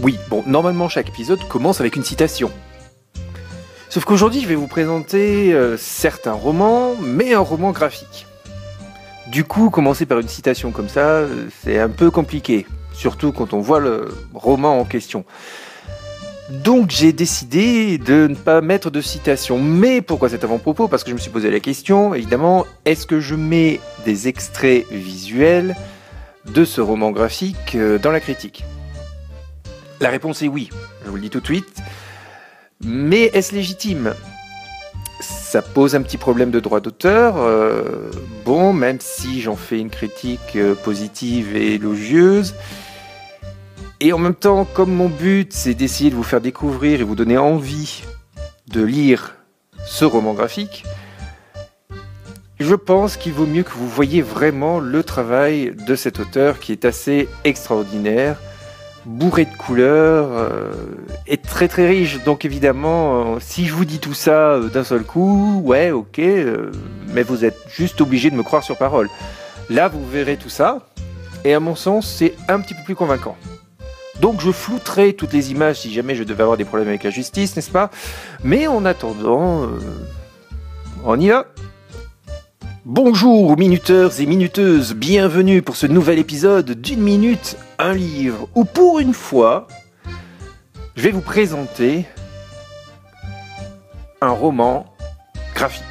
Oui, bon, normalement chaque épisode commence avec une citation. Sauf qu'aujourd'hui, je vais vous présenter certes un roman, mais un roman graphique. Du coup, commencer par une citation comme ça, c'est un peu compliqué, surtout quand on voit le roman en question. Donc j'ai décidé de ne pas mettre de citation. Mais pourquoi cet avant-propos? Parce que je me suis posé la question, évidemment, est-ce que je mets des extraits visuels de ce roman graphique dans la critique? La réponse est oui, je vous le dis tout de suite. Mais est-ce légitime? Ça pose un petit problème de droit d'auteur. Bon, même si j'en fais une critique positive et élogieuse. Et en même temps, comme mon but, c'est d'essayer de vous faire découvrir et vous donner envie de lire ce roman graphique, je pense qu'il vaut mieux que vous voyiez vraiment le travail de cet auteur qui est assez extraordinaire, bourré de couleurs et très très riche. Donc évidemment, si je vous dis tout ça d'un seul coup, ouais, ok, mais vous êtes juste obligé de me croire sur parole. Là, vous verrez tout ça, et à mon sens, c'est un petit peu plus convaincant. Donc je flouterai toutes les images si jamais je devais avoir des problèmes avec la justice, n'est-ce pas? Mais en attendant, on y va. Bonjour minuteurs et minuteuses, bienvenue pour ce nouvel épisode d'1 minute, un livre, où pour une fois, je vais vous présenter un roman graphique.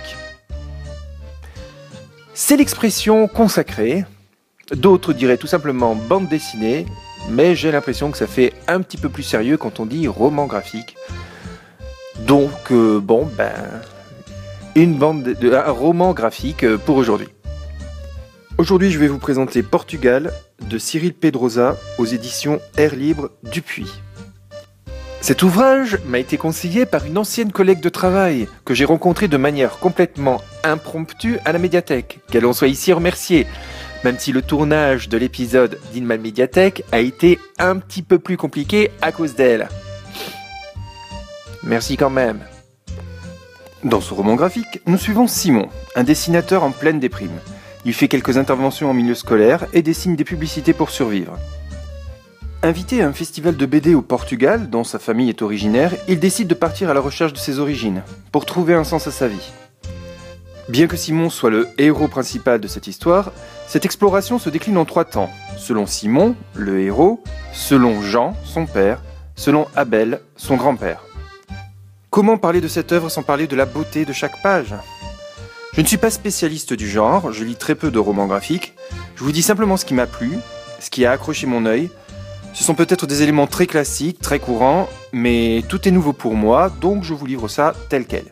C'est l'expression consacrée, d'autres diraient tout simplement bande dessinée, mais j'ai l'impression que ça fait un petit peu plus sérieux quand on dit roman graphique. Donc, un roman graphique pour aujourd'hui. Aujourd'hui, je vais vous présenter Portugal de Cyril Pedrosa aux éditions Air Libre Dupuis. Cet ouvrage m'a été conseillé par une ancienne collègue de travail que j'ai rencontrée de manière complètement impromptue à la médiathèque. Qu'elle en soit ici remerciée. Même si le tournage de l'épisode d'Inman Médiathèque a été un petit peu plus compliqué à cause d'elle. Merci quand même. Dans ce roman graphique, nous suivons Simon, un dessinateur en pleine déprime. Il fait quelques interventions en milieu scolaire et dessine des publicités pour survivre. Invité à un festival de BD au Portugal, dont sa famille est originaire, il décide de partir à la recherche de ses origines, pour trouver un sens à sa vie. Bien que Simon soit le héros principal de cette histoire, cette exploration se décline en 3 temps, selon Simon, le héros, selon Jean, son père, selon Abel, son grand-père. Comment parler de cette œuvre sans parler de la beauté de chaque page? Je ne suis pas spécialiste du genre, je lis très peu de romans graphiques, je vous dis simplement ce qui m'a plu, ce qui a accroché mon œil. Ce sont peut-être des éléments très classiques, très courants, mais tout est nouveau pour moi, donc je vous livre ça tel quel.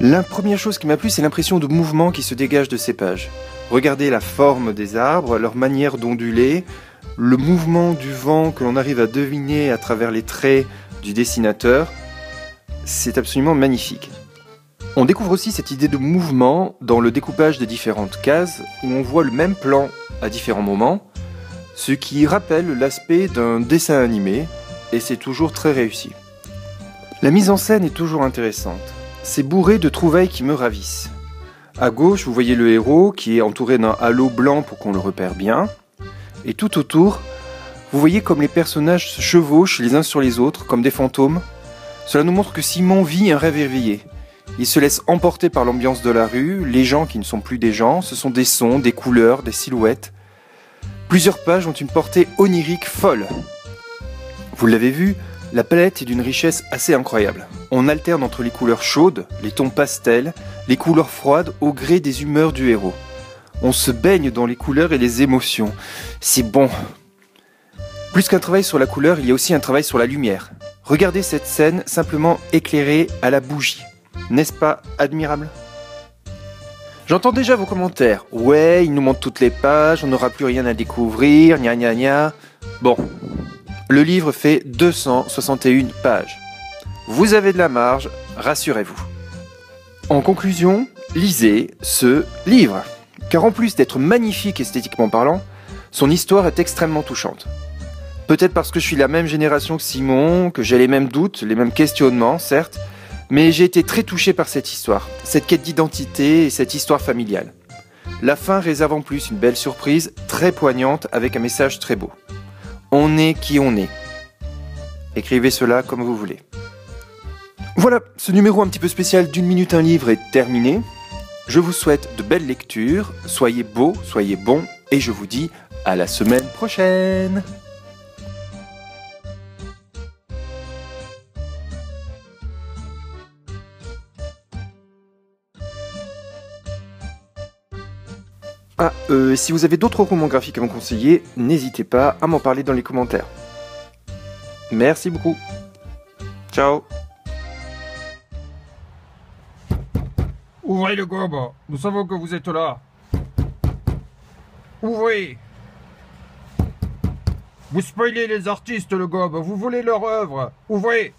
La première chose qui m'a plu, c'est l'impression de mouvement qui se dégage de ces pages. Regardez la forme des arbres, leur manière d'onduler, le mouvement du vent que l'on arrive à deviner à travers les traits du dessinateur. C'est absolument magnifique. On découvre aussi cette idée de mouvement dans le découpage des différentes cases, où on voit le même plan à différents moments, ce qui rappelle l'aspect d'un dessin animé, et c'est toujours très réussi. La mise en scène est toujours intéressante. C'est bourré de trouvailles qui me ravissent. À gauche, vous voyez le héros qui est entouré d'un halo blanc pour qu'on le repère bien. Et tout autour, vous voyez comme les personnages se chevauchent les uns sur les autres, comme des fantômes. Cela nous montre que Simon vit un rêve éveillé. Il se laisse emporter par l'ambiance de la rue, les gens qui ne sont plus des gens, ce sont des sons, des couleurs, des silhouettes. Plusieurs pages ont une portée onirique folle. Vous l'avez vu, la palette est d'une richesse assez incroyable. On alterne entre les couleurs chaudes, les tons pastels, les couleurs froides au gré des humeurs du héros. On se baigne dans les couleurs et les émotions. C'est bon. Plus qu'un travail sur la couleur, il y a aussi un travail sur la lumière. Regardez cette scène simplement éclairée à la bougie. N'est-ce pas admirable ? J'entends déjà vos commentaires. Ouais, il nous montre toutes les pages, on n'aura plus rien à découvrir, gna gna gna. Bon, le livre fait 261 pages. Vous avez de la marge, rassurez-vous. En conclusion, lisez ce livre. Car en plus d'être magnifique esthétiquement parlant, son histoire est extrêmement touchante. Peut-être parce que je suis la même génération que Simon, que j'ai les mêmes doutes, les mêmes questionnements, certes, mais j'ai été très touché par cette histoire, cette quête d'identité et cette histoire familiale. La fin réserve en plus une belle surprise, très poignante, avec un message très beau. On est qui on est. Écrivez cela comme vous voulez. Voilà, ce numéro un petit peu spécial d'1 minute un livre est terminé. Je vous souhaite de belles lectures, soyez beaux, soyez bons, et je vous dis à la semaine prochaine. Si vous avez d'autres romans graphiques à me conseiller, n'hésitez pas à m'en parler dans les commentaires. Merci beaucoup. Ciao. Ouvrez le gobe, nous savons que vous êtes là. Ouvrez. Vous spoilez les artistes, le gobe, vous volez leur œuvre. Ouvrez.